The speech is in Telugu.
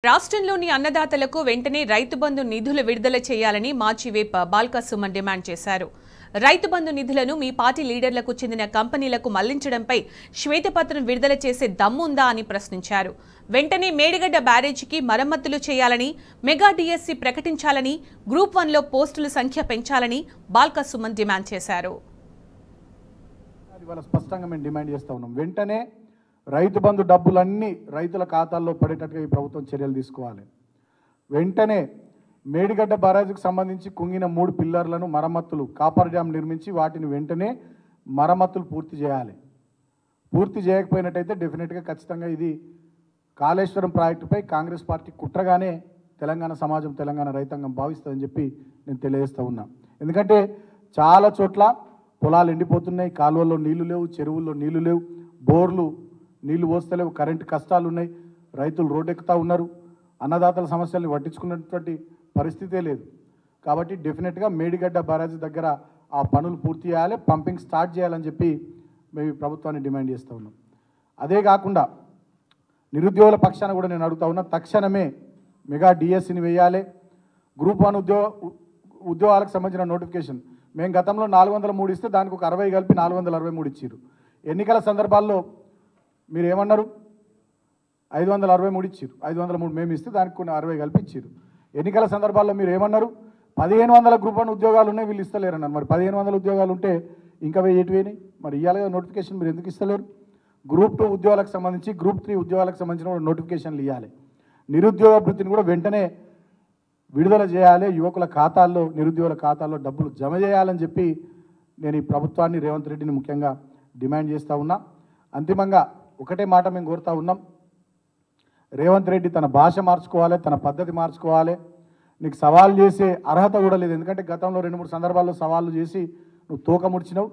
రాష్ట్రంలోని అన్నదాతలకు వెంటనే రైతు బంధు నిధులు విడుదల చేయాలని మాజీ విప్ బాల్క సుమన్ డిమాండ్ చేశారు. రైతు బంధు నిధులను మీ పార్టీ లీడర్లకు చెందిన కంపెనీలకు మళ్లించడంపై శ్వేతపత్రం విడుదల చేసే దమ్ముందా అని ప్రశ్నించారు. వెంటనే మేడిగడ్డ బ్యారేజీకి మరమ్మతులు చేయాలని, మెగా డిఎస్సి ప్రకటించాలని, గ్రూప్ 1లో పోస్టుల సంఖ్య పెంచాలని బాల్క సుమన్ డిమాండ్ చేశారు. వెంటనే రైతు బంధు డబ్బులన్నీ రైతుల ఖాతాల్లో పడేటట్టుగా ఈ ప్రభుత్వం చర్యలు తీసుకోవాలి. వెంటనే మేడిగడ్డ బ్యారేజ్కి సంబంధించి కుంగిన 3 పిల్లర్లను మరమ్మతులు, కాపర్ డ్యామ్ నిర్మించి వాటిని వెంటనే మరమ్మతులు పూర్తి చేయాలి. పూర్తి చేయకపోయినట్టయితే డెఫినెట్గా ఖచ్చితంగా ఇది కాళేశ్వరం ప్రాజెక్టుపై కాంగ్రెస్ పార్టీ కుట్రగానే తెలంగాణ సమాజం, తెలంగాణ రైతాంగం భావిస్తుందని చెప్పి నేను తెలియజేస్తూ ఉన్నా. ఎందుకంటే చాలా చోట్ల పొలాలు ఎండిపోతున్నాయి, కాలువల్లో నీళ్లు లేవు, చెరువుల్లో నీళ్లు లేవు, బోర్లు నీళ్లు పోస్తలేవు, కరెంటు కష్టాలు ఉన్నాయి, రైతులు రోడ్డెక్కుతూ ఉన్నారు, అన్నదాతల సమస్యల్ని పట్టించుకున్నటువంటి పరిస్థితే లేదు. కాబట్టి డెఫినెట్గా మేడిగడ్డ బ్యారేజ్ దగ్గర ఆ పనులు పూర్తి చేయాలి, పంపింగ్ స్టార్ట్ చేయాలని చెప్పి మేము ప్రభుత్వాన్ని డిమాండ్ చేస్తూ ఉన్నాం. అదే కాకుండా నిరుద్యోగుల పక్షాన కూడా నేను అడుగుతా ఉన్నా, తక్షణమే మెగా డిఎస్సిని వేయాలి. గ్రూప్ 1 ఉద్యోగాలకు సంబంధించిన నోటిఫికేషన్ మేము గతంలో 403 ఇస్తే దానికి ఒక 60 కలిపి 463 ఇచ్చారు. ఎన్నికల సందర్భాల్లో మీరు ఏమన్నారు? 563 ఇచ్చారు. 503 మేము ఇస్తే దానికి కొన్ని 60 కలిపి ఇచ్చారు. ఎన్నికల సందర్భాల్లో మీరు ఏమన్నారు? 1500 గ్రూప్ 1 ఉద్యోగాలు ఉన్నాయి, వీళ్ళు ఇస్తలేరన్నారు. మరి 1500 ఉద్యోగాలు ఉంటే ఇంకా వేయటివేని మరి ఇవ్వాలి కదా నోటిఫికేషన్, మీరు ఎందుకు ఇస్తలేరు? గ్రూప్ 2 ఉద్యోగాలకు సంబంధించి, గ్రూప్ 3 ఉద్యోగాలకు సంబంధించిన నోటిఫికేషన్లు ఇవ్వాలి. నిరుద్యోగ భృతిని కూడా వెంటనే విడుదల చేయాలి. యువకుల ఖాతాల్లో, నిరుద్యోగుల ఖాతాల్లో డబ్బులు జమ చేయాలని చెప్పి నేను ఈ ప్రభుత్వాన్ని, రేవంత్ రెడ్డిని ముఖ్యంగా డిమాండ్ చేస్తూ ఉన్నా. అంతిమంగా ఒకటే మాట మేము కోరుతూ ఉన్నాం, రేవంత్ రెడ్డి తన భాష మార్చుకోవాలి, తన పద్ధతి మార్చుకోవాలి. నీకు సవాల్ చేసే అర్హత కూడా లేదు. ఎందుకంటే గతంలో 2-3 సందర్భాల్లో సవాళ్ళు చేసి నువ్వు తోక ముడిచినావు.